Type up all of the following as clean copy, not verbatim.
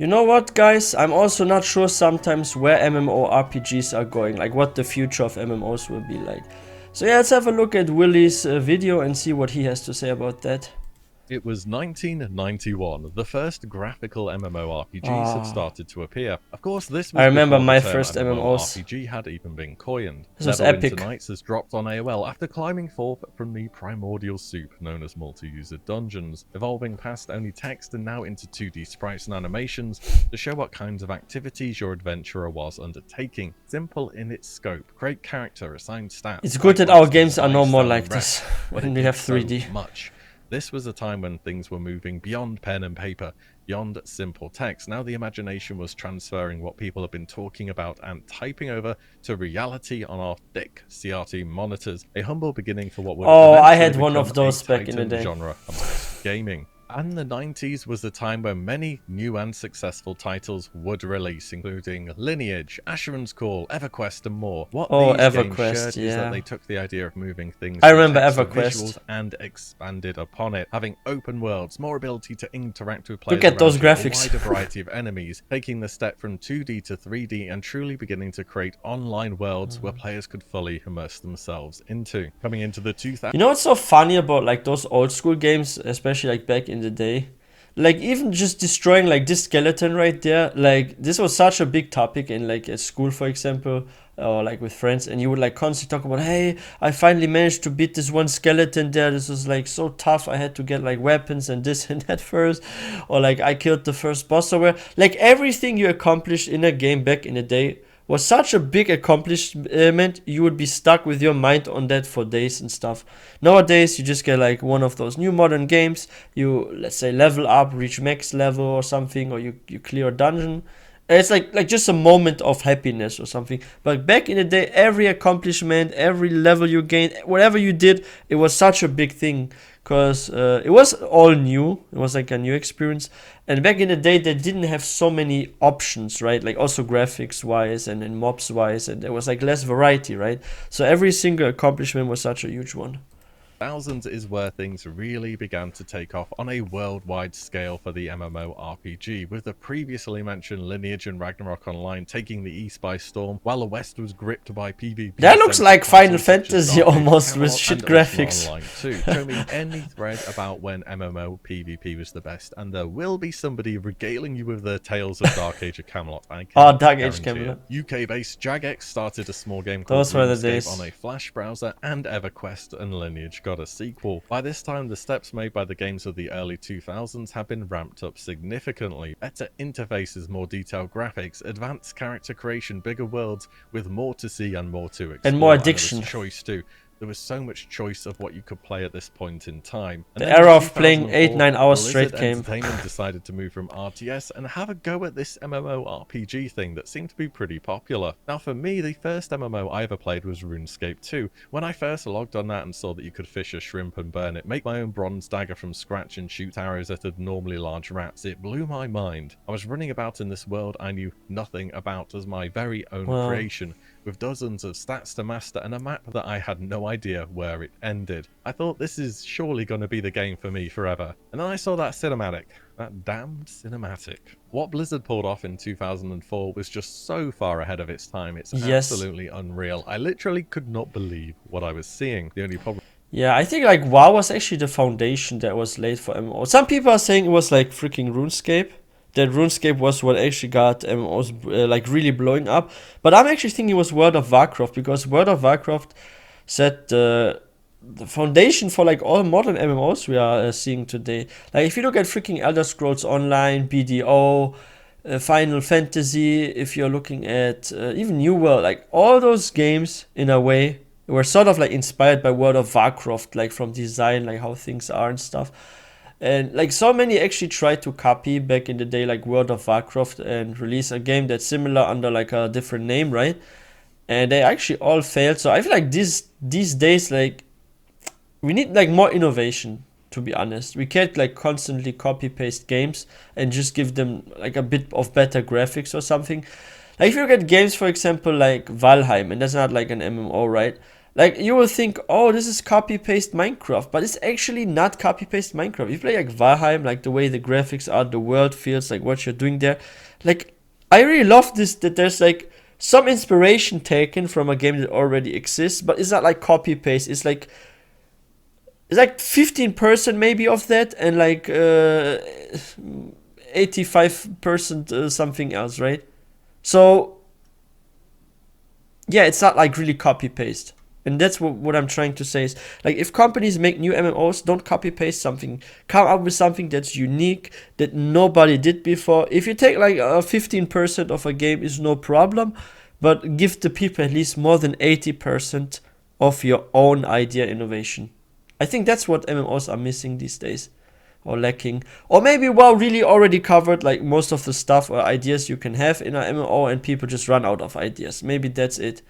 You know what, guys? I'm also not sure sometimes where MMORPGs are going, like what the future of MMOs will be like. So yeah, let's have a look at WillE's video and see what he has to say about that. It was 1991. The first graphical MMORPGs had started to appear. Of course, this was I remember before my the term first MMOs. MMORPG had even been coined. This was Neverwinter epic. Nights has dropped on AOL after climbing forth from the primordial soup known as multi-user dungeons, evolving past only text and now into 2D sprites and animations to show what kinds of activities your adventurer was undertaking. Simple in its scope, great character, assigned stats. It's good that our games are no more like this when we have 3D. So much. This was a time when things were moving beyond pen and paper, beyond simple text. Now the imagination was transferring what people have been talking about and typing over to reality on our thick CRT monitors. A humble beginning for what would I had one of those back in the day. Genre amongst gaming. And the 90s was the time when many new and successful titles would release, including Lineage, Asheron's Call, EverQuest, and more. What these games shared is that they took the idea of moving things I remember EverQuest and expanded upon it, having open worlds, more ability to interact with players. Look at those graphics. A wider variety of enemies, taking the step from 2D to 3D and truly beginning to create online worlds where players could fully immerse themselves into. Coming into the 2000s. You know what's so funny about like those old school games, especially like back in the day? Like even just destroying like this skeleton right there, like this was such a big topic in like at school, for example, or like with friends, and you would like constantly talk about, hey, I finally managed to beat this one skeleton there, this was like so tough, I had to get like weapons and this and that first, or like I killed the first boss. So where like everything you accomplished in a game back in the day was such a big accomplishment, you would be stuck with your mind on that for days and stuff. Nowadays, you just get like one of those new modern games, you, let's say, level up, reach max level or something, or you clear a dungeon. It's like just a moment of happiness or something. But back in the day, every accomplishment, every level you gained, whatever you did, it was such a big thing. Because it was all new, it was like a new experience, and back in the day they didn't have so many options, right? Like also graphics wise and mobs wise, and there was like less variety, right? So every single accomplishment was such a huge one. Thousands is where things really began to take off on a worldwide scale for the MMORPG, with the previously mentioned Lineage and Ragnarok Online taking the East by storm, while the West was gripped by PvP. That looks like Final Fantasy almost, with shit graphics. Online too. Show me any thread about when MMO PvP was the best, and there will be somebody regaling you with the tales of Dark Age of Camelot. Dark Age Camelot. UK-based Jagex started a small game called Those were the days. on a Flash browser, and EverQuest and Lineage got a sequel. By this time, the steps made by the games of the early 2000s have been ramped up significantly. Better interfaces, more detailed graphics, advanced character creation, bigger worlds with more to see and more to explore. And more addiction. Choice too. There was so much choice of what you could play at this point in time. And the era of playing 8-9 hours straight came. Entertainment decided to move from RTS and have a go at this MMORPG thing that seemed to be pretty popular. Now for me, the first MMO I ever played was RuneScape 2. When I first logged on that and saw that you could fish a shrimp and burn it, make my own bronze dagger from scratch and shoot arrows at abnormally large rats, it blew my mind. I was running about in this world I knew nothing about as my very own creation, with dozens of stats to master and a map that I had no idea where it ended. I thought this is surely going to be the game for me forever. And then I saw that cinematic. That damned cinematic. What Blizzard pulled off in 2004 was just so far ahead of its time. It's absolutely unreal. I literally could not believe what I was seeing. The only problem... Yeah, I think like WoW was actually the foundation that was laid for MMO. Some people are saying it was like freaking RuneScape. That RuneScape was what actually got MMOs like really blowing up. But I'm actually thinking it was World of Warcraft, because World of Warcraft set the foundation for like all modern MMOs we are seeing today. Like if you look at freaking Elder Scrolls Online, BDO, Final Fantasy, if you're looking at even New World, like all those games in a way were sort of like inspired by World of Warcraft, like from design, like how things are and stuff. And like so many actually tried to copy back in the day like World of Warcraft and release a game that's similar under like a different name, right? And they actually all failed. So I feel like these days, like we need like more innovation, to be honest. We can't like constantly copy paste games and just give them like a bit of better graphics or something. Like if you look at games, for example, like Valheim, and that's not like an MMO, right? Like you will think, oh, this is copy paste Minecraft, but it's actually not copy paste Minecraft. You play like Valheim, like the way the graphics are, the world feels, like what you're doing there. Like I really love this that there's like some inspiration taken from a game that already exists, but it's not like copy paste. It's like 15% maybe of that, and like 85% something else, right? So yeah, it's not like really copy paste. And that's what I'm trying to say is like if companies make new MMOs, don't copy paste something. Come up with something that's unique that nobody did before. If you take like 15% of a game is no problem, but give the people at least more than 80% of your own idea innovation. I think that's what MMOs are missing these days or lacking. Or maybe WoW really already covered like most of the stuff or ideas you can have in an MMO and people just run out of ideas. Maybe that's it.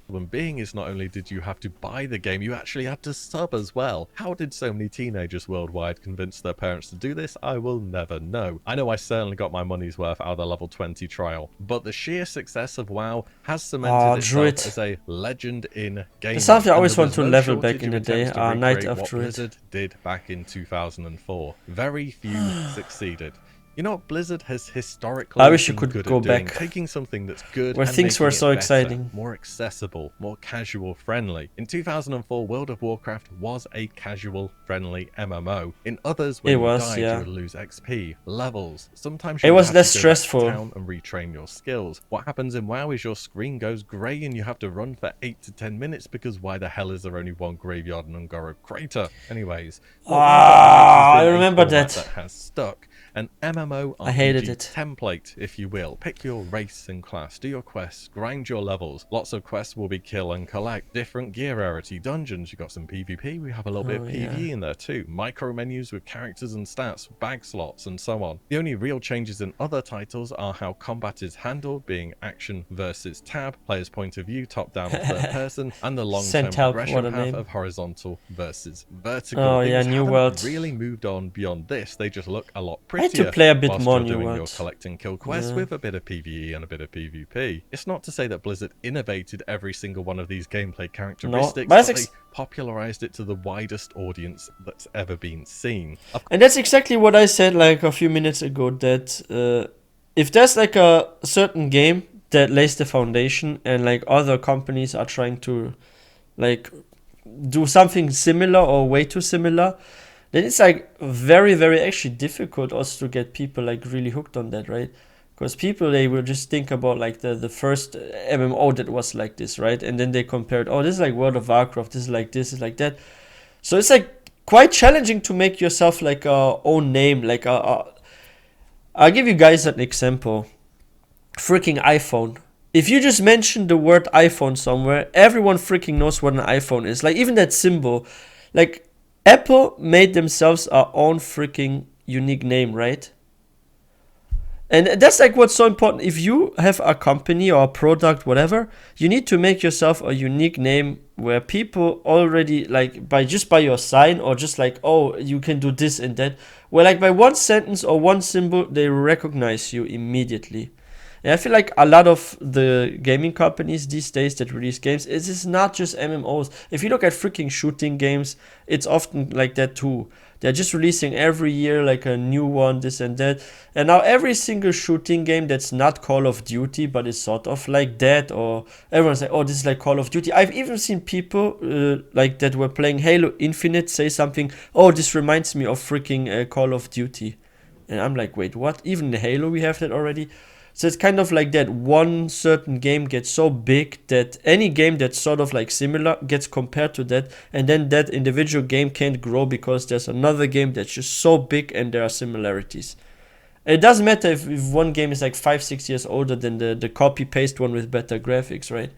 Problem being is not only did you have to buy the game, you actually had to sub as well. How did so many teenagers worldwide convince their parents to do this? I will never know. I know I certainly got my money's worth out of the level 20 trial, but the sheer success of WoW has cemented itself Druid. as a legend in gaming. It's something I always And want to there was level no back shortage in the of day. attempts to Knight recreate of what Druid. Blizzard did back in 2004. Very few succeeded. You know what Blizzard has historically I wish you been could good go at doing? back Taking something that's good where and things making were it so better, exciting. more accessible, more casual friendly. In 2004, World of Warcraft was a casual friendly MMO. In others, when you died, you would lose XP, levels. Sometimes you It would was have less to go back to stressful. town and retrain your skills. What happens in WoW is your screen goes grey and you have to run for 8 to 10 minutes because why the hell is there only one graveyard in Ungoro Crater? Anyways, what we've got I next has been remember a format that. that has stuck. An MMORPG I hated it. template, if you will. Pick your race and class, do your quests, grind your levels. Lots of quests will be kill and collect. Different gear rarity, dungeons, you got some PvP, we have a little bit of PvE in there too. Micro menus with characters and stats, bag slots and so on. The only real changes in other titles are how combat is handled, being action versus tab, player's point of view, top down or third person, and the long-term progression path of horizontal versus vertical. Oh yeah, Things New haven't World. really moved on beyond this, they just look a lot I had prettier to play a bit whilst more you're New doing World. your collect and kill quests with a bit of PvE and a bit of PvP. It's not to say that Blizzard innovated every single one of these gameplay characteristics, but they popularized it to the widest audience that's ever been seen. And that's exactly what I said like a few minutes ago, that if there's like a certain game that lays the foundation and like other companies are trying to like do something similar or way too similar, then it's like very, very actually difficult also to get people like really hooked on that, right? Because people, they will just think about like the first MMO that was like this, right? And then they compared, oh, this is like World of Warcraft, this is like this, is like that. So it's like quite challenging to make yourself like a own name. Like I'll give you guys an example. Freaking iPhone. If you just mention the word iPhone somewhere, everyone freaking knows what an iPhone is. Like even that symbol, like Apple made themselves our own freaking unique name, right? And that's like what's so important. If you have a company or a product, whatever, you need to make yourself a unique name where people already like by your sign or just like, oh, you can do this and that. Where like by one sentence or one symbol, they recognize you immediately. And I feel like a lot of the gaming companies these days that release games, it is not just MMOs. If you look at freaking shooting games, it's often like that too. They're just releasing every year like a new one, this and that. And now every single shooting game that's not Call of Duty, but is sort of like that, or everyone's like, oh, this is like Call of Duty. I've even seen people like that were playing Halo Infinite say something, oh, this reminds me of freaking Call of Duty. And I'm like, wait, what? Even in Halo we have that already? So it's kind of like that one certain game gets so big that any game that's sort of like similar gets compared to that, and then that individual game can't grow because there's another game that's just so big and there are similarities. And it doesn't matter if one game is like 5-6 years older than the copy paste one with better graphics, right?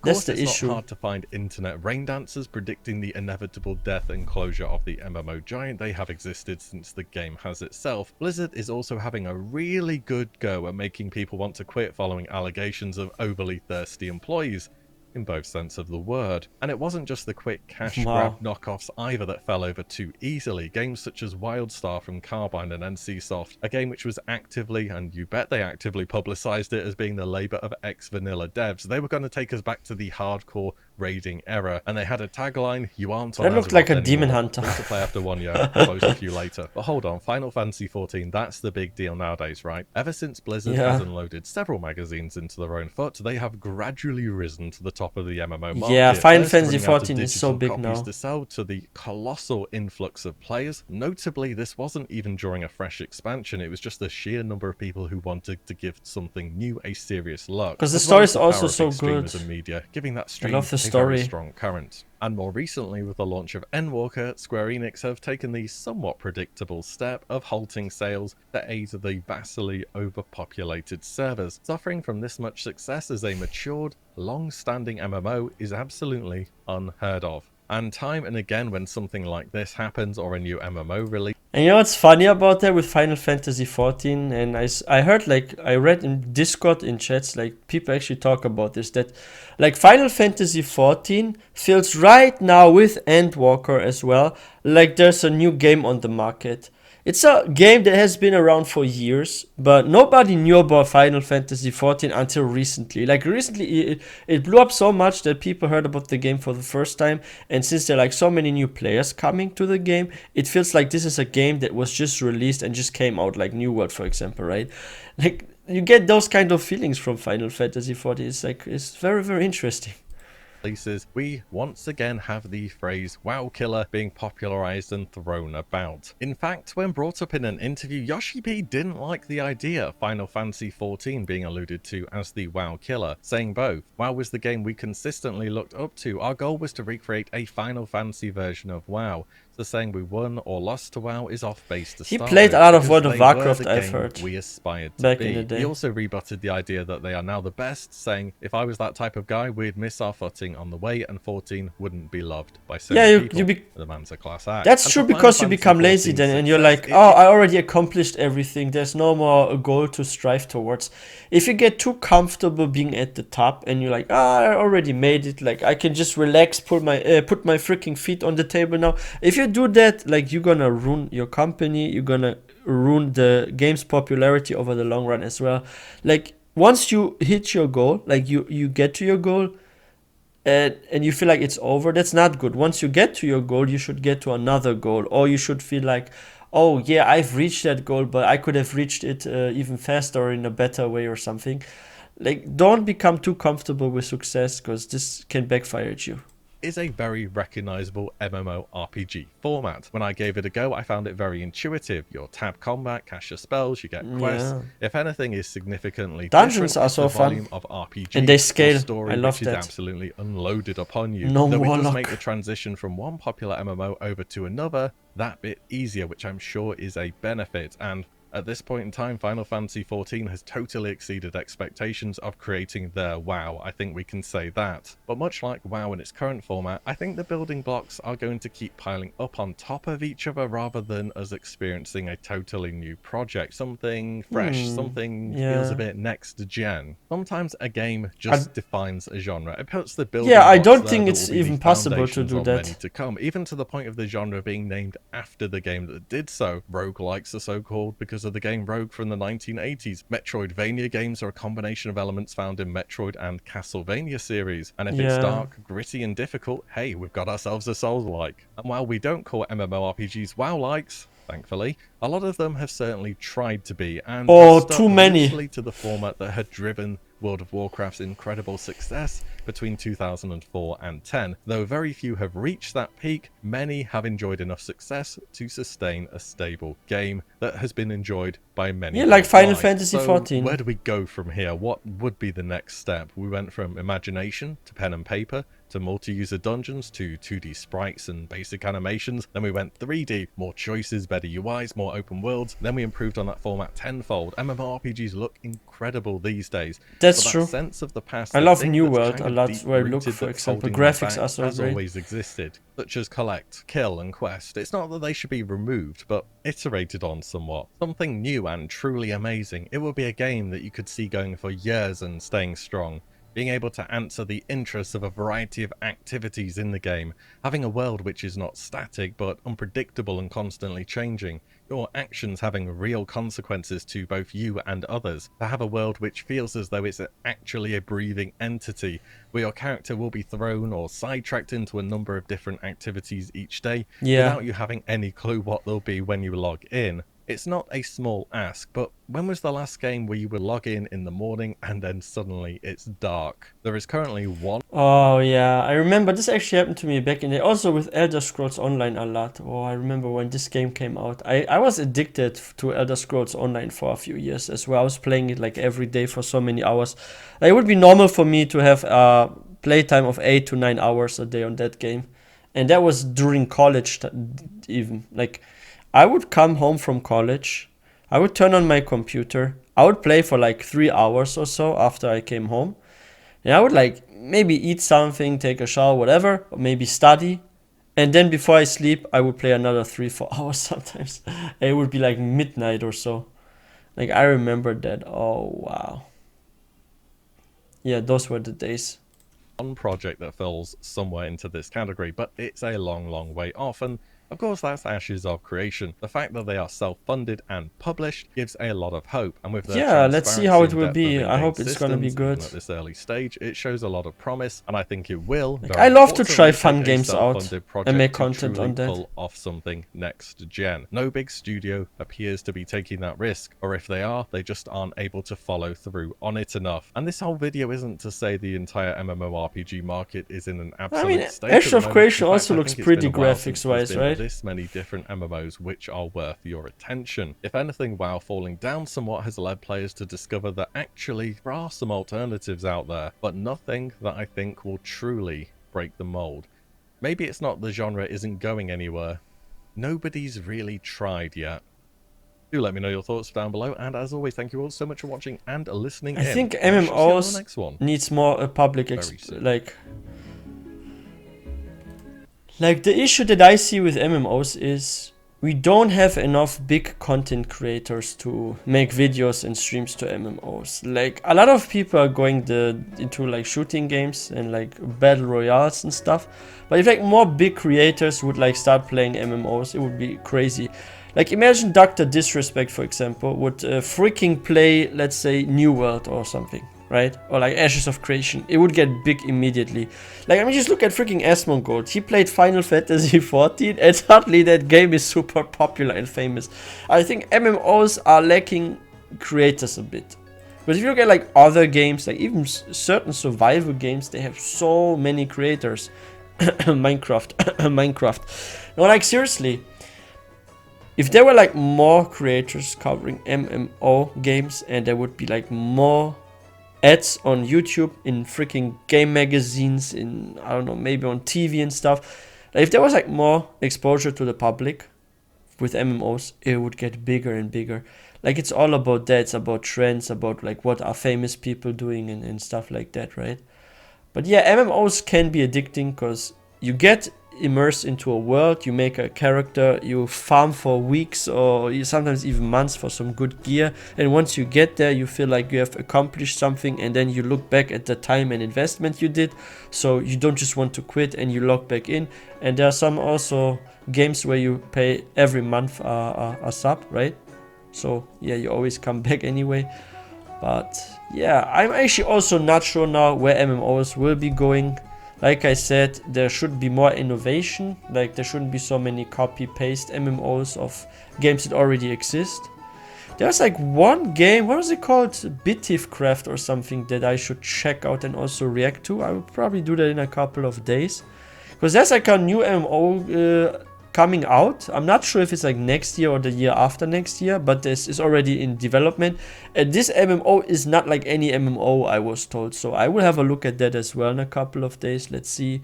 That's the issue. It's not hard to find internet rain dancers predicting the inevitable death and closure of the MMO giant. They have existed since the game has itself. Blizzard is also having a really good go at making people want to quit following allegations of overly thirsty employees, in both sense of the word. And it wasn't just the quick cash grab knockoffs either that fell over too easily. Games such as Wildstar from Carbine and NCSoft, a game which was actively, and you bet they actively publicized it as being the labor of ex-vanilla devs. They were going to take us back to the hardcore raiding era, and they had a tagline, "You aren't That on looked like a Azeroth demon anymore. hunter. Free to play after 1 year, close a few later." But hold on, Final Fantasy XIV, that's the big deal nowadays, right? Ever since Blizzard has unloaded several magazines into their own foot, they have gradually risen to the top of the MMO market. Yeah, Final First, Fantasy running out of XIV is so digital big copies now. to sell, to the colossal influx of players. Notably, this wasn't even during a fresh expansion, it was just the sheer number of people who wanted to give something new a serious look. Because the As well story as is the also power of so big good. streamers and media, giving that I stream love the a story. very strong current. And more recently, with the launch of Endwalker, Square Enix have taken the somewhat predictable step of halting sales to aid the vastly overpopulated servers. Suffering from this much success as a matured, long-standing MMO is absolutely unheard of. And time and again, when something like this happens, or a new MMO release, And you know what's funny about that with Final Fantasy XIV? And I heard, like, I read in Discord, in chats, like, people actually talk about this, that, like, Final Fantasy XIV feels right now with Endwalker as well, like there's a new game on the market. It's a game that has been around for years, but nobody knew about Final Fantasy XIV until recently. Like, recently, it blew up so much that people heard about the game for the first time, and since there are, like, so many new players coming to the game, it feels like this is a game that was just released and just came out, like New World, for example, right? Like, you get those kind of feelings from Final Fantasy XIV. It's like, it's very, very interesting. we once again have the phrase "WoW killer" being popularized and thrown about. In fact, when brought up in an interview, Yoshi P didn't like the idea of Final Fantasy XIV being alluded to as the WoW killer, saying both, "WoW was the game we consistently looked up to. Our goal was to recreate a Final Fantasy version of WoW. So saying we won or lost to WoW is off base to He start played with, a lot of because World of they were Warcraft, the I've game heard, we aspired to back be." in the day. He also rebutted the idea that they are now the best, saying, "If I was that type of guy, we'd miss our footing on the way, and 14 wouldn't be loved by so many people." The man's a class act. That's And true, for Final because you Fantasy become lazy 14's then, and you're success, like, oh, I already accomplished everything. There's no more a goal to strive towards. If you get too comfortable being at the top, and you're like, I already made it. Like, I can just relax, put my freaking feet on the table now. If you do that, like, you're gonna ruin your company. You're gonna ruin the game's popularity over the long run as well. Like, once you hit your goal, like you get to your goal, and you feel like it's over, that's not good. Once you get to your goal, you should get to another goal, or you should feel like, oh yeah, I've reached that goal, but I could have reached it even faster or in a better way or something. Like, don't become too comfortable with success, because this can backfire at you. Is a very recognizable MMORPG format. When I gave it a go, I found it very intuitive. Your tab combat, cast your spells, you get quests. If anything is significantly Dungeons different, are so the fun, volume of RPG and they scale. story, I love which is that. absolutely unloaded upon you. No Though it warlock. does make the transition from one popular MMO over to another that bit easier, which I'm sure is a benefit. And at this point in time, Final Fantasy XIV has totally exceeded expectations of creating their WoW. I think we can say that. But much like WoW in its current format, I think the building blocks are going to keep piling up on top of each other, rather than us experiencing a totally new project. Something fresh, something feels a bit next gen. Sometimes a game just defines a genre. It puts the building blocks I don't think that it's will be even the possible to foundations do of that. many to come, even to the point of the genre being named after the game that did so. Roguelikes are so called because of the game Rogue from the 1980s. Metroidvania games are a combination of elements found in Metroid and Castlevania series. And if it's dark, gritty, and difficult, hey, we've got ourselves a Souls-like. And while we don't call MMORPGs WoW-likes, thankfully, a lot of them have certainly tried to be, and stuck too many loosely to the format that had driven World of Warcraft's incredible success between 2004 and 10. Though very few have reached that peak, many have enjoyed enough success to sustain a stable game that has been enjoyed by many. Yeah, like Final Fantasy So XIV. where do we go from here? What would be the next step? We went from imagination to pen and paper, to multi-user dungeons, to 2D sprites and basic animations. Then we went 3D, more choices, better UIs, more open worlds. Then we improved on that format tenfold. MMORPGs look incredible these days. That's but true. That sense of the past, I love New that's World kind a of lot, where I look, deep-rooted, for that's example, holding them graphics back, are so has great. always existed, such as collect, kill, and quest. It's not that they should be removed, but iterated on somewhat. Something new and truly amazing. It would be a game that you could see going for years and staying strong. being able to answer the interests of a variety of activities in the game, having a world which is not static but unpredictable and constantly changing, your actions having real consequences to both you and others, to have a world which feels as though it's actually a breathing entity, where your character will be thrown or sidetracked into a number of different activities each day without you having any clue what they'll be when you log in. It's not a small ask, but when was the last game where you would log in the morning and then suddenly it's dark? There is currently one. Oh yeah, I remember this actually happened to me back in the also with Elder Scrolls Online a lot. Oh, I remember when this game came out. I was addicted to Elder Scrolls Online for a few years as well. I was playing it like every day for so many hours. Like, it would be normal for me to have a playtime of 8 to 9 hours a day on that game. And that was during college even. Like, I would come home from college, I would turn on my computer, I would play for like 3 hours or so after I came home. And I would like maybe eat something, take a shower, whatever, or maybe study. And then before I sleep, I would play another 3, 4 hours sometimes. It would be like midnight or so. Like, I remember that. Oh, wow. Yeah, those were the days. One project that falls somewhere into this category, but it's a long way off, and of course that's Ashes of Creation. The fact that they are self-funded and published gives a lot of hope, and with their let's see how it will transparency and be. depth I of hope it's gonna be systems, good. even at this early stage, it shows a lot of promise, and I think it will. Like, I love to try fun take a games out self-funded and make project to content on truly that. pull off something next gen. No big studio appears to be taking that risk, or if they are, they just aren't able to follow through on it enough. And this whole video isn't to say the entire MMORPG market is in an absolute state. Ashes of Creation In fact, also I looks think it's pretty been a while since graphics-wise, there's been right? this many different MMOs which are worth your attention. If anything, WoW falling down somewhat has led players to discover that actually there are some alternatives out there, but nothing that I think will truly break the mold. Maybe it's not the genre isn't going anywhere. Nobody's really tried yet. Do let me know your thoughts down below, and as always, thank you all so much for watching and listening I think and I shall see you on the MMOs next one. needs more public Very soon. like the issue that I see with MMOs is we don't have enough big content creators to make videos and streams to MMOs. Like, a lot of people are going into like shooting games and like battle royales and stuff. But if like more big creators would like start playing MMOs, it would be crazy. Like, imagine Dr. Disrespect, for example, would freaking play, let's say, New World or something, right? Or like Ashes of Creation. It would get big immediately. Like, I mean, just look at freaking Asmongold. He played Final Fantasy 14 and suddenly that game is super popular and famous. I think MMOs are lacking creators a bit. But if you look at like other games, like even certain survival games, they have so many creators. Minecraft. No, like, seriously. If there were like more creators covering MMO games and there would be like more ads on YouTube, in freaking game magazines, in, I don't know, maybe on TV and stuff. Like, if there was like more exposure to the public with MMOs, it would get bigger and bigger. Like, it's all about that. It's about trends, about like what are famous people doing and stuff like that, right? But yeah, MMOs can be addicting because you get immersed into a world, you make a character, you farm for weeks or sometimes even months for some good gear, and once you get there you feel like you have accomplished something, and then you look back at the time and investment you did, so you don't just want to quit and you log back in. And there are some also games where you pay every month a sub, right? So yeah, you always come back anyway. But yeah, I'm actually also not sure now where MMOs will be going. Like I said, there should be more innovation. Like, there shouldn't be so many copy-paste MMOs of games that already exist. There's like one game, what is it called? Bittifcraft or something, that I should check out and also react to. I will probably do that in a couple of days. Because there's like a new MMO coming out. I'm not sure if it's like next year or the year after next year, but this is already in development. And this MMO is not like any MMO, I was told. So I will have a look at that as well in a couple of days. Let's see.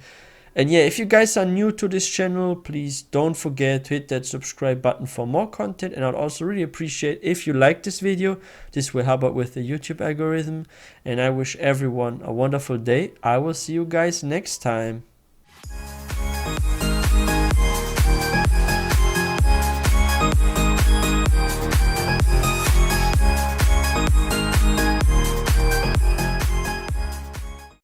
And yeah, if you guys are new to this channel, please don't forget to hit that subscribe button for more content. And I'd also really appreciate if you like this video. This will help out with the YouTube algorithm. And I wish everyone a wonderful day. I will see you guys next time.